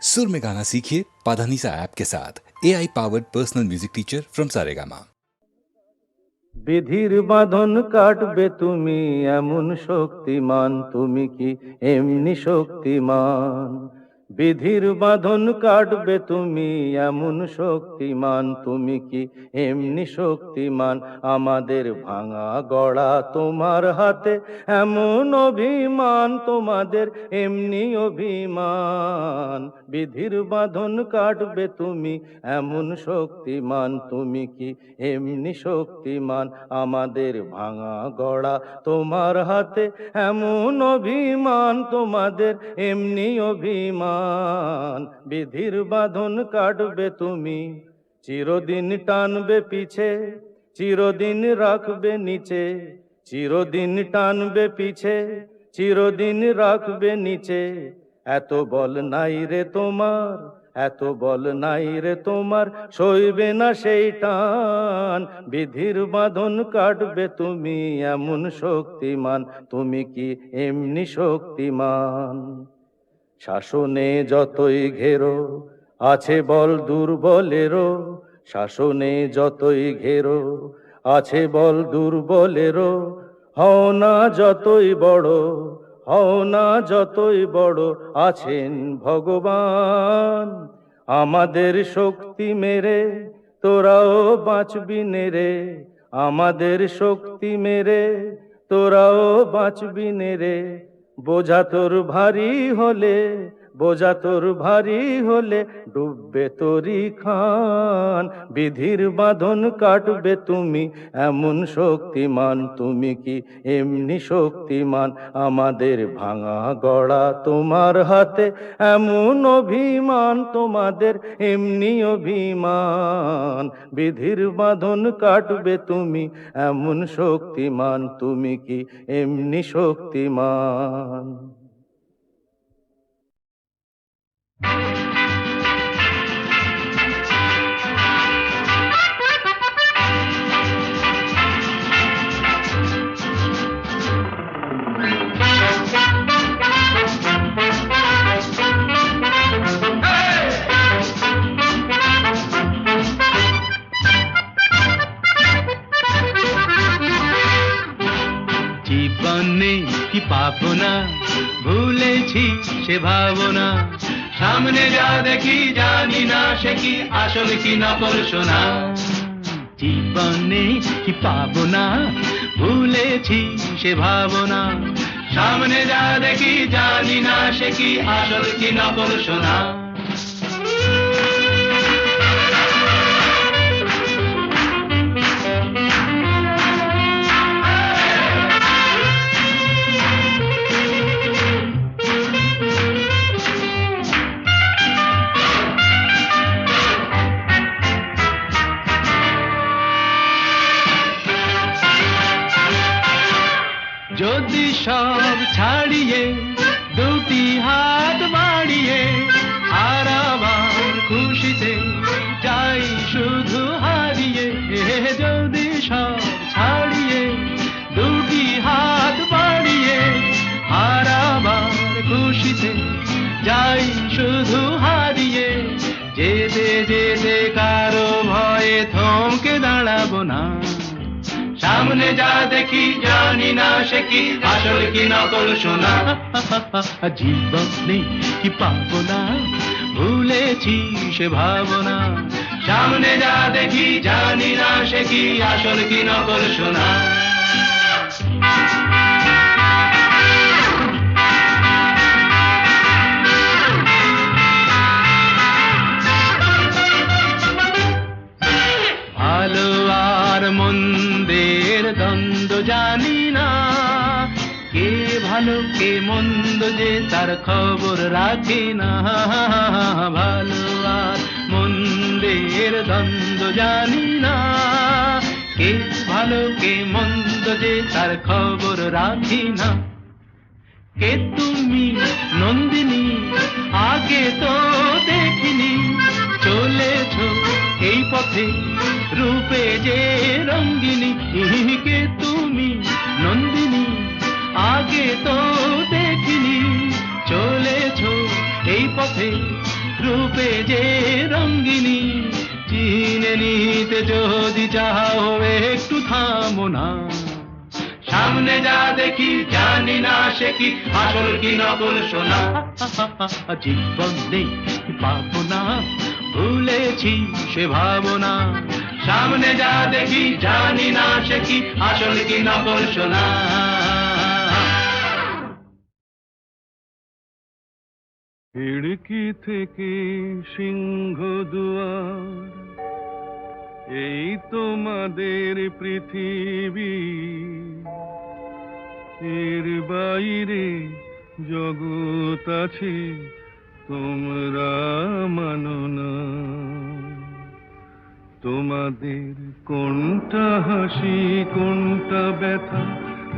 सुर में गाना सीखिए पाधानीसा ऐप के साथ AI powered personal music teacher from Saregama. বিধির বাঁধন কাটবে তুমি এমন শক্তিমান, তুমি কি এমনি শক্তিমান? বিধির বাঁধন কাটবে তুমি এমন শক্তিমান, তুমি কি এমনি শক্তিমান? আমাদের ভাঙা গড়া তোমার হাতে এমন অভিমান, তোমাদের এমনি অভিমান। বিধির বাঁধন কাটবে তুমি এমন শক্তিমান, তুমি কি এমনি শক্তিমান? আমাদের ভাঙা গড়া তোমার হাতে এমন অভিমান, তোমাদের এমনি অভিমান। বিধির বাঁধন কাটবে তুমি, চিরদিন টানবে পিছে, চিরদিন রাখবে নিচে, চিরদিন টানবে পিছে, চিরদিন রাখবে নিচে। এত বল নাই রে তোমার, এত বল নাই রে তোমার, সইবে না সেই টান। বিধির বাঁধন কাটবে তুমি এমন শক্তিমান, তুমি কি এমনি শক্তিমান? শাসনে যতই ঘেরো আছে বল দুর্বলেরও, শাসনে যতই ঘেরো আছে বল দুর্বলেরও। হও না যতই বড়, হও না যতই বড়, আছেন ভগবান। আমাদের শক্তি মেরে তোরাও বাঁচবি নেরে, আমাদের শক্তি মেরে তোরাও বাঁচবি নেরে। বোঝা তোর ভারী হলে, বোঝা তোর ভারী হলে ডুববে তোরি খান। বিধির বাঁধন কাটবে তুমি এমন শক্তিমান, তুমি কি এমনি শক্তিমান? আমাদের ভাঙা গড়া তোমার হাতে এমন অভিমান, তোমাদের এমনি অভিমান। বিধির বাঁধন কাটবে তুমি এমন শক্তিমান, তুমি কি এমনি শক্তিমান? জীবনে কি পাবো না, ভুলেছি সে ভাবনা। সামনে যা দেখি জানি না সে কি আসল কি নকল সোনা। জীবনে কি পাবো না, ভুলেছি সে ভাবনা। সামনে যা দেখি জানি না সে কি আসল কি নকল সোনা। যদি সব ছাড়িয়ে দুটি হাত বাড়িয়ে আর আবার খুশিতে যাই শুধু হারিয়ে। যদি সব ছাড়িয়ে দুটি হাত বাড়িয়ে আর আবার খুশিতে যাই শুধু হারিয়ে। যেতে যেতে কারো ভয়ে থমকে দাঁড়াবো না। সামনে যা দেখি জানি না সে কি আসল কি নকল সোনা। জীবনে কি পাবো না, ভুলেছি সে ভাবনা। সামনে যা দেখি জানি না সে কি আসল কি নকল সোনা। ভালো আর মন্দের দ্বন্দ্ব জানি না, কে ভালো কে মন্দ যে তার খবর রাখি না। ভালো আর মন্দের দ্বন্দ্ব জানি না, কে ভালো কে মন্দ যে তার খবর রাখি না। কে তুমি নন্দিনী আগে তো দেখিনি, চলেছো এই পথে রূপে যে রঙ্গিনী। কে তুমি নন্দিনী আগে তো দেখিনি, চলেছো এই পথে সাথে রূপে যে রঙ্গিনী, চিনে নিতে যদি চাও একটু থামো না। সামনে যা দেখি জানি না সে কি আসল কি নকল সোনা। জীবন নেই পাবো না, ভুলেছি সে ভাবনা। সামনে যা দেখি জানি না সে কি আসল কি নকল সোনা। খিড়কি থেকে সিংহ দুয়ার, এই তোমাদের পৃথিবী, এর বাইরে জগৎ আছে তোমরা মানো না। তোমাদের কোনটা হাসি কোনটা ব্যথা,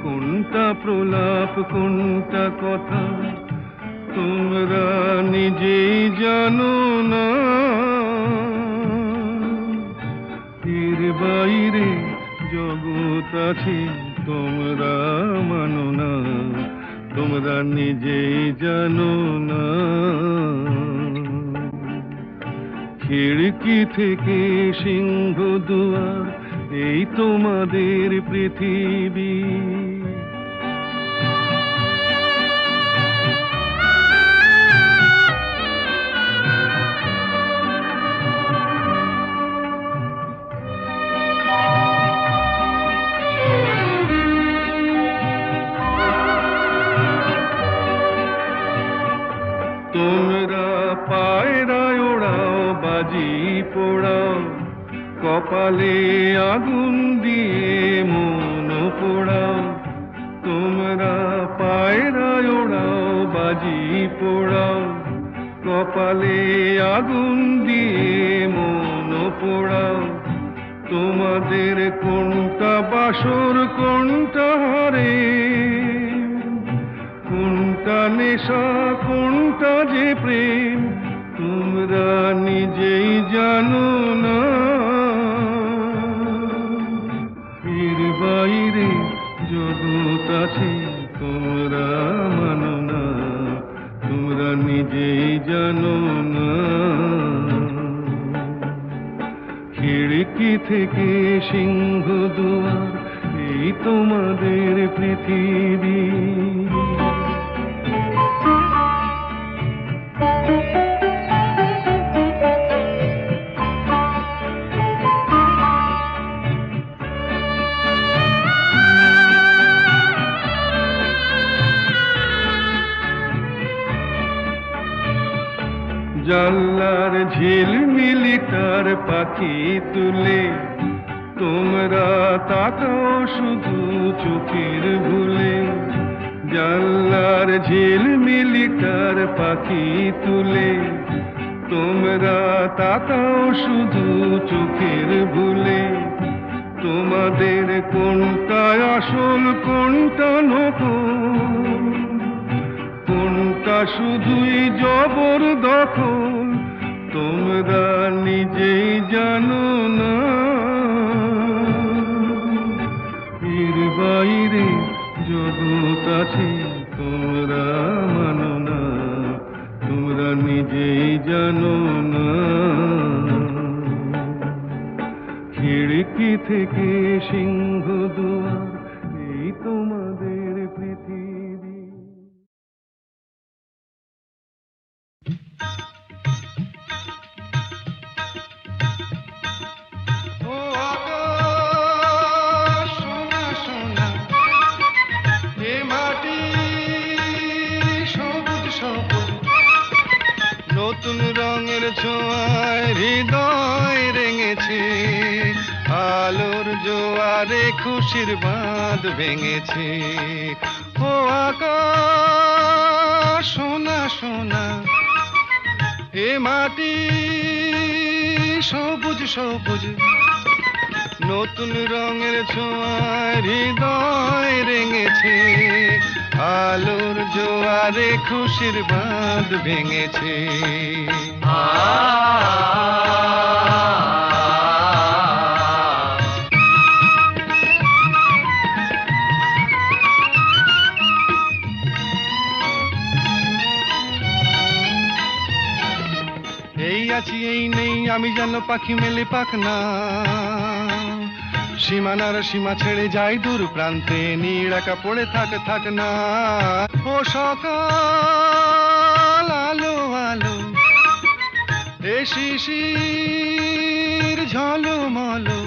কোনটা প্রলাপ কোনটা কথা, তোমরা নিজেই জানো না। এর বাইরে জগৎ আছে তোমরা মানো না, তোমরা নিজেই জানো না। খিড়কি থেকে সিংহ দুয়ার, এই তোমাদের পৃথিবী। তোমরা পায়রায় ওড়াও বাজি পোড়াও, কপালে আগুন দিয়ে মন পোড়াও। তোমরা পায়রায় ওড়াও বাজি পোড়াও, কপালে আগুন দিয়ে মন পোড়াও। তোমাদের কোনটা বাসর কোনটা হারে, কোনটা নেশা কোনটা যে প্রেম, তোমরা নিজেই জানো না। এর বাইরে জগৎ আছে তোমরা মানো না, তোমরা নিজেই জানো না। খিড়কি থেকে সিংহ দুয়ার, এই তোমাদের পৃথিবী। জানলার ঝিলমিলিটার পাখি তুলে, তোমরা তাকাও শুধু চোখের ভুলে। জানলার ঝিলমিলিটার পাখি তুলে, তোমরা তাকাও শুধু চোখের ভুলে। তোমাদের কোনটা আসল কোনটা নকল, কোনটা শুধুই জবর দখল, তোমরা নিজেই জানো না। এর বাইরে জগৎ আছে তোমরা মানো না, তোমরা নিজেই জানো না। খিড়কি থেকে সিংহ দুয়ার, এই তোমাদের পৃথিবী। ও আকাশ সোনা সোনা, এ মাটি সবুজ সবুজ, নতুন রঙের ছোঁয়ায় হৃদয় রেঙেছে। আলোর জোয়ারে খুশির বাঁধ ভেঙেছে। ও আকাশ সোনা সোনা, এ মাটি সবুজ সবুজ, নতুন রঙের ছোঁয়ায় হৃদয় রেঙেছে। আলোর জোয়ারে খুশির বাঁধ ভেঙেছে। এই আছি এই নেই আমি যেন পাখি মেলে পাখনা, সীমানার সীমা ছেড়ে যাই দূর প্রান্তে, নীড় একা পড়ে থাক না। ও সকাল আলো আলো, এ শিশির ঝলমলো,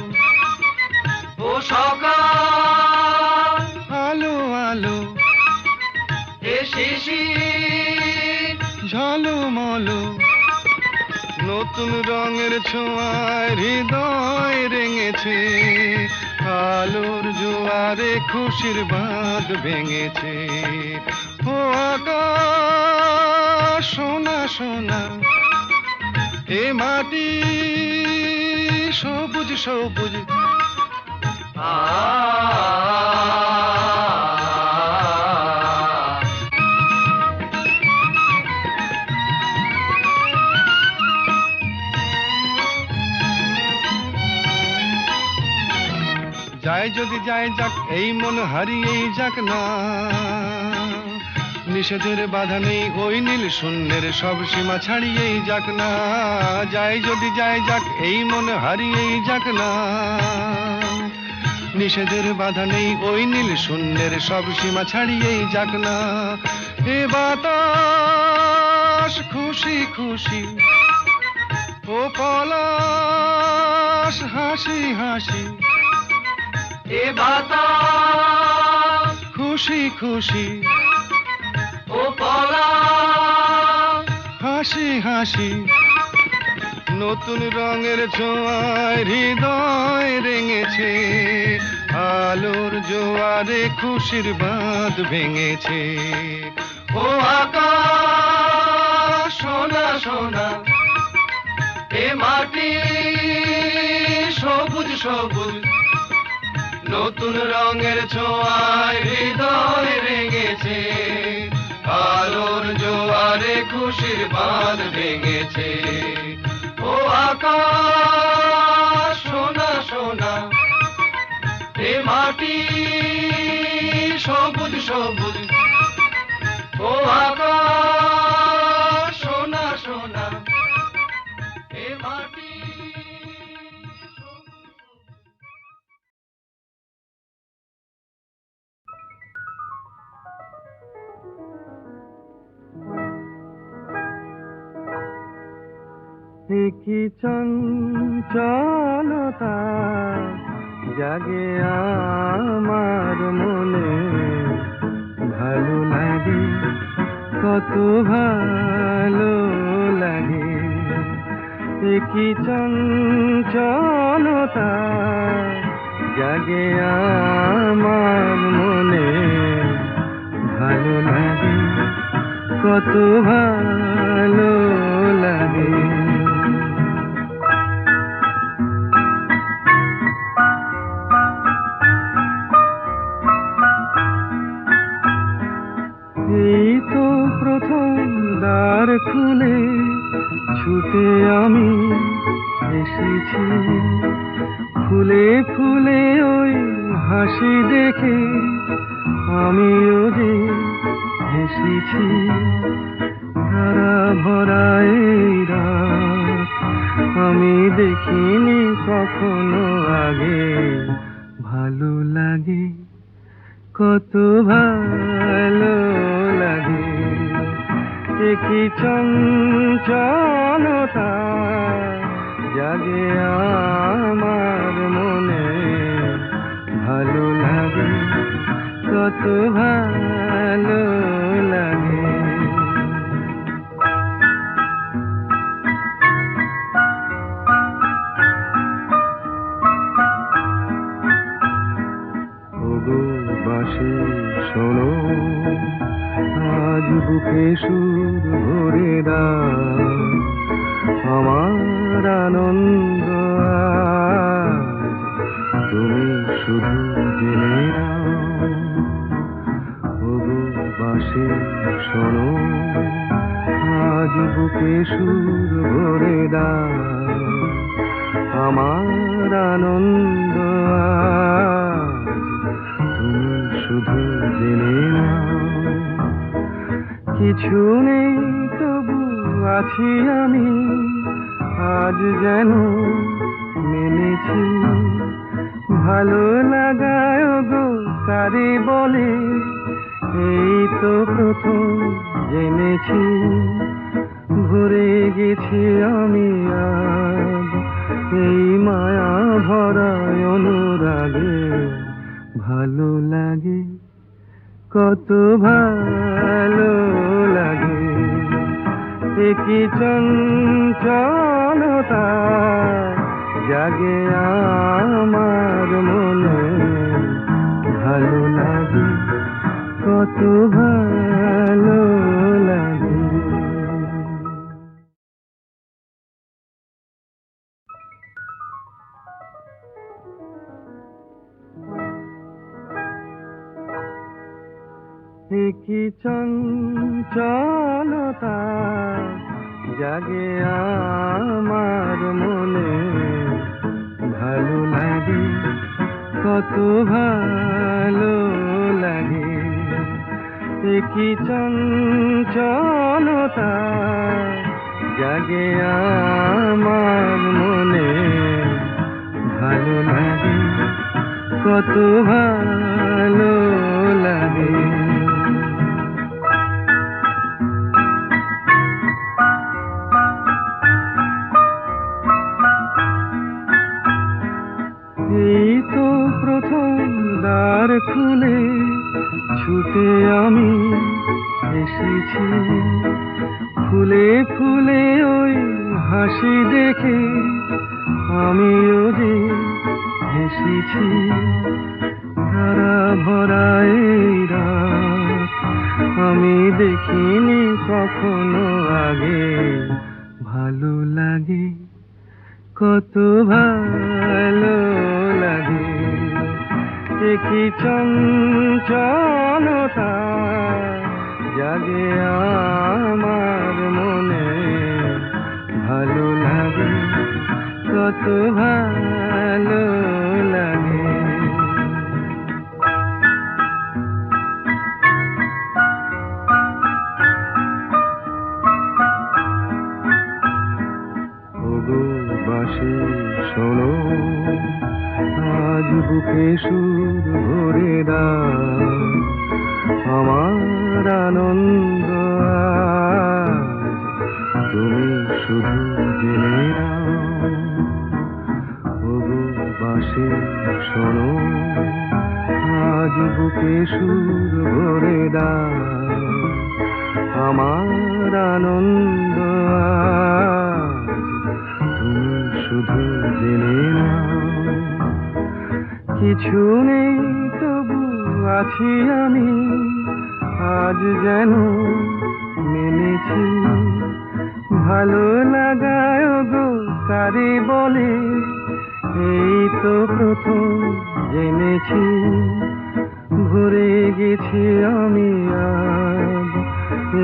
ও সকাল আলো আলো এ শিশির ঝলমলো, নতুন রঙের ছোঁয়ায় হৃদয় রেঙেছে, আলোর জোয়ারে খুশির বাঁধ ভেঙেছে। ও আকাশ সোনা সোনা, এ মাটি সবুজ সবুজ, যায় যদি যায় যাক এই মন হারিয়েই যাক না, নিষেধের বাধা নেই ওই নীল শূন্যের সব সীমা ছাড়িয়েই যাক না, যায় যদি যায় যাক এই মন হারিয়েই যাক না, নিষেধের বাধা নেই ওই নীল শূন্যের সব সীমা ছাড়িয়েই যাক না। এ বাতাস খুশি খুশি, ও পলাশ হাসি হাসি, এ বাতাস খুশি খুশি, ও পলাশ হাসি হাসি, নতুন রঙের ছোঁয়ায় হৃদয় রেঙেছে, আলোর জোয়ারে খুশির বাঁধ ভেঙেছে। ও আকাশ সোনা সোনা, এ মাটি সবুজ সবুজ, নতুন রঙের ছোঁয়ায় হৃদয় রেঙেছে, আলোর জোয়ারে খুশির বাঁধ ভেঙেছে। ও আকাশ সোনা সোনা, এ মাটি সবুজ সবুজ, ও আকাশ সোনা সোনা, এ মাটি কি চঞ্চলতা জাগে আমার মনে, ভালো লাগে কত ভালো লাগে, কি চঞ্চলতা জাগে আমার মনে, ভালো লাগে কত ভালো লাগে। এই তো প্রথম দ্বার খুলে ছুটে আমি এসেছি, ফুলে ফুলে ওই হাসি দেখে আমিও যে হেসেছি, ধারা ভরা এই রাত আমি দেখিনি কখনো আগে, ভালো লাগে কত ভালো লাগে, কি চঞ্চলতা জাগে আমার মনে, ভালো লাগে কত ভালো লাগে। বাঁশি শোনো আজ বুকে সুর ভরে দাও, আমার আনন্দ আজ তুমি শুধু জেনে নাও। ওগো বাঁশি শোনো আজ বুকে সুর ভরে দাও, আমার আনন্দ আজ তুমি শুধু জেনে নাও। কিছু নেই তবু আছি আমি আজ যেন মেনেছি ভালো লাগায় গো কারে বলে এই তো প্রথম জেনেছি ভরে গেছি আমি আজ এই মায়া ভরা অনুরাগে ভালো লাগে কত ভালো লাগে কি চঞ্চলতা জাগে আমার মনে ভালো লাগে কত ভালো লাগে কি চঞ্চলতা জাগে আমার মনে ভালো লাগে কত ভালো লাগে কি চঞ্চলতা জাগে আমার মনে ভালো লাগে কত ভালো লাগে এই তো প্রথম দ্বার খুলে ছুটে আমি এসেছি ফুলে ফুলে ওই হাসি দেখে আমিও যে হেসেছি ধারা ভরা এই রাত আমি দেখিনি কখনো আগে ভালো লাগে কত ভালো লাগে কি চঞ্চলতা জাগে আমার মনে ভালো লাগে কত ভালো লাগে বাঁশি শোনো আজ বুকে সুর ভরে দাও আমার আনন্দ আজ তুমি শুধু জেনে নাও ওগো বাঁশি শোনো আজ বুকে সুর ভরে দাও আমার আনন্দ আজ তুমি শুধু জেনে নাও কিছু নেই তবু আছি আমি আজ যেন মেনেছি ভালো লাগায় গো কারে বলে এই তো প্রথম জেনেছি ভরে গেছি আমি আজ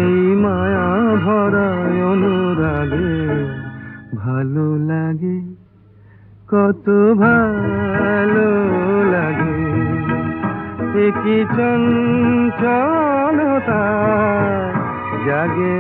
এই মায়া ভরা অনুরাগে ভালো লাগে কত ভালো লাগে কি চঞ্চলতা জাগে